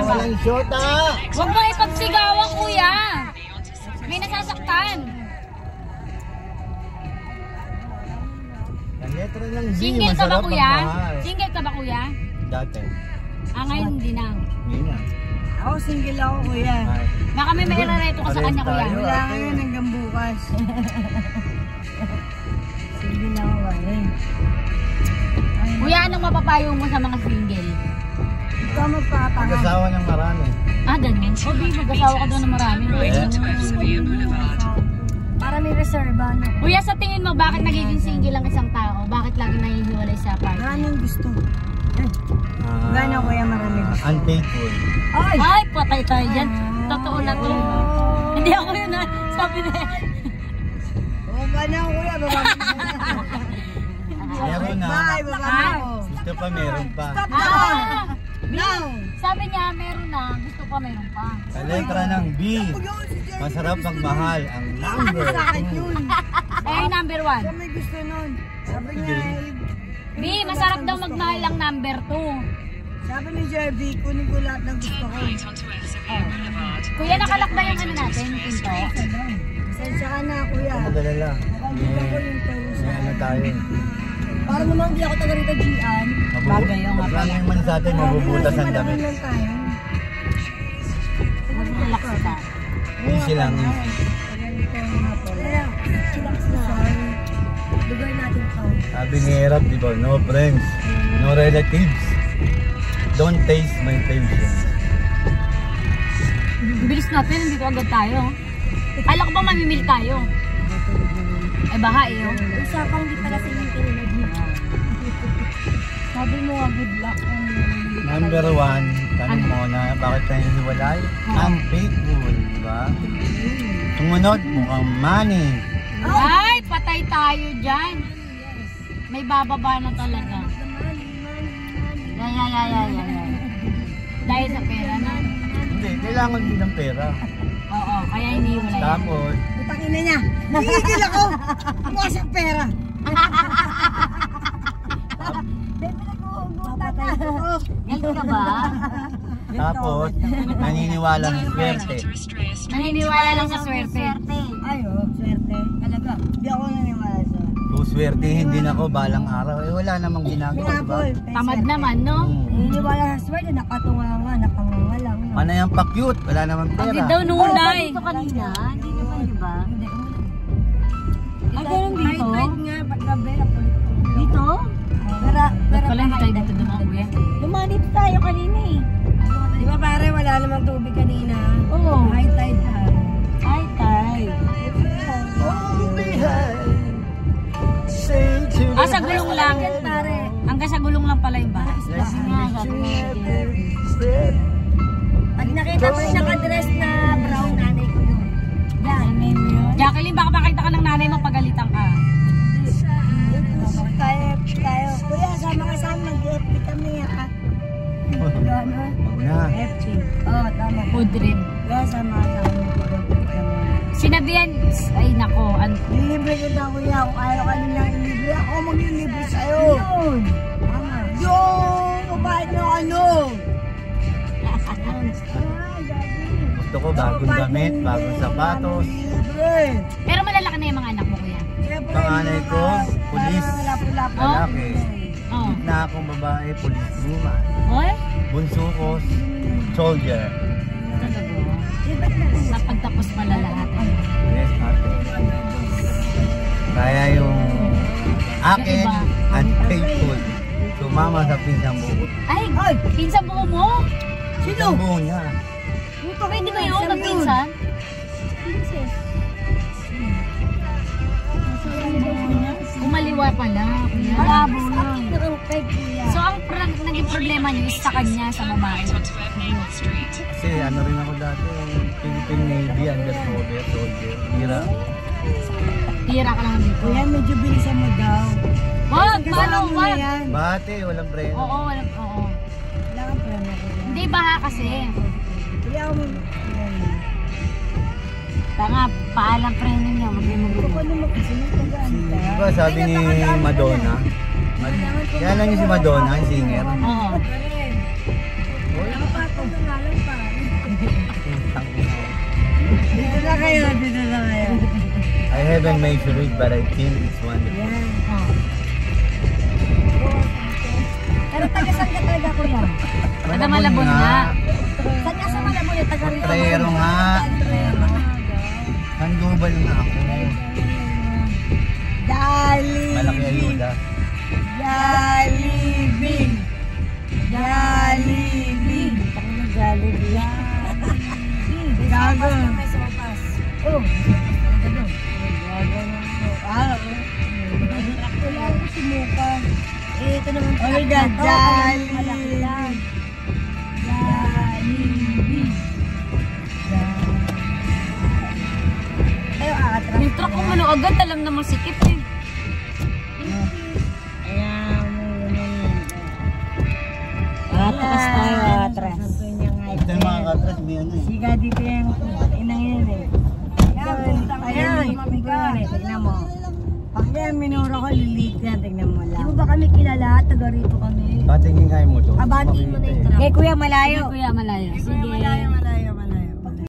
ba? Walang shota! Huwag mo ipagsigawan, kuya. May nasasaktan. Ang letra ng Z, Single ka ba, masarap kuya? magmahal. Single ka ba, kuya? Dati. Ngayon hindi na. Hindi na. Ako single ako, kuya. Ay. Baka may reto ka sa kanya, kuya. Wala ngayon hanggang bukas. Single ako, eh. Kuya, anong mapapayo mo sa mga single? Ikaw magpapanga. Mag-asawa ng marami. Ganun. O, B, mag-asawa ka doon ng marami. Para may reserva na. Kuya, sa tingin mo, bakit nagiging single ang isang tao? Bakit lagi nahihiwalay sa partner? Maraming gusto. Gano'n, kuya, maraming gusto. Unfaithful. Ay, patay tayo dyan. Totoo na to. Hindi ako yun, ha? Sabi na. Oo ba na, kuya? Meron na. Gusto pa, meron pa. No! Sabi niya, meron na. Gusto pa, meron pa. Sa letra ng B, masarap magmahal ang number. Eh, number 1. May gusto nun. Sabi niya, B, masarap daw magmahal ang number 2. sabi ni Jervy, kunin ko lahat ng gusto ko. Kuya, nakalakbay yung ano natin, pinto. Sensya ka na, kuya. Madalala. Nakalimutan ko yung toast. May ano tayo. Para naman hindi ako taga rito, Gian. Bagay yung Pag lang yung man sa atin, mabubutas ang damit. lang tayo. Mag-relax ka. Easy lang. Kaya, relax na. Lugar natin to. Sabi ni Erap, di ba? No friends, no relatives. Don't taste my patience. Bilis natin, hindi ko agad tayo. Kala ko ba mamimili tayo? Ay, baha eh, oh. Usapang hindi pala sa inyong tinunod mo. Sabi mo nga, good luck. Number 1, tanong mo na bakit tayo hiwalay? Unfaithful, di ba? Sumunod, mukhang money. Ay, patay tayo dyan. May bababa na talaga. Yan. Dahil sa pera na. Hindi, kailangan din ng pera. Oo, kaya iniwalay. Tapos, Putangin na niya. Nahihigil ako. Mukha siyang pera. Ganto ka ba? tapos, naniniwala ng swerte. Naniniwala lang sa swerte. Ay, oh, swerte. Talaga. Hindi ako naniniwala sa. Kung swertihin din ako balang araw, eh wala namang ginagawa, di ba? Tamad naman, no? Naniniwala sa swerte, nakatunga nga, nakanganga lang. No? Panay ang pakyut, wala namang Hindi pera. daw nulay. Dito kanina, hindi naman, di ba? Hindi. Ay, ganun dito? Kahit nga, paggabi, napulit. Dito? Pero Pala hindi tayo dito dumaan, kuya. Dumaan dito tayo kanina eh. Di ba pare, wala namang tubig kanina? Oo. High tide na. High tide. Sa gulong lang. Hanggang sa gulong lang pala yung bahay. Kasi nga, sabi nga. Pag nakita mo yung nakadress na brown nanay ko yun. Yan. Jacqueline, baka makita ka ng nanay mo pagalitan ka. Tayo. Kuya, sama ka sa amin. Mag-FP kami ha. Ano? Na. FP. Oo, tama. Food rin. Kaya sama ka sa amin. Mag-FP kami. Sinabihan, ay nako. Lilibre ko daw kuya. Kung ayaw ka nilang ilibre, ako mag-ilibre sa'yo. Yun. Tama. Yung mabait na ano. Gusto ko bagong damit, bagong sapatos. Pero malalaki na yung mga anak mo, kuya. Panganay ko, pulis. Lalaki. Oh. Gitna akong babae, pulis woman. Oy? Bunso ko, soldier. Sa pagtapos pala lahat. Yes, ate. Kaya yung akin, unfaithful. Sumama sa pinsang buo. Ay, pinsan buo mo? Pinsang buo niya. Pwede ba yun? Ang pinsan? Kumaliwa pala. Malabo na. So, ang naging problema niyo is sa kanya, sa babae. Kasi ano rin ako dati, Philippine Navy, undercover, soldier, hira. Tira ka lang dito. Kuya, medyo bilisan mo daw. Wag! Paano? Wag! Bate, walang preno. Oo, oo. Wala kang preno ko. Hindi, baha kasi. Kuya, ako mag... Tanga, paalam preno niya. Paano mo kasi magpagaan ka? Diba sabi ni Madonna? Kaya lang niyo si Madonna, yung singer. Oo. Wala ka pa ito ng alam. haven't measured it, but I think it's wonderful. Yan. Oh. Pero taga saan ka talaga kuya? Taga Malabon nga. Saan ka sa Malabon yung taga rito? Trero nga. Handubal na ako. Dali. Malaki ayuda. Jollibee. Jollibee. Jollibee. Gago. May sopas. Oh. Gago. Ah. Wala ko sumuka. Eh, ito naman. Oh my God. Jollibee. Jollibee. Tayo aatras. Yung truck ko mano agad, alam namang sikip eh. Atras tayo, atras. Ito yung mga katras, may ano eh. Siga dito yung inang yun eh. Ayan, tignan mo. Pag yan minura ko, lilit yan, tignan mo lang. Di ba kami kilala? Taga rito kami. Patingin kayo mo to. Abatiin mo na yung truck. Kay Kuya Malayo. Kuya, malayo. Sige. Malayo.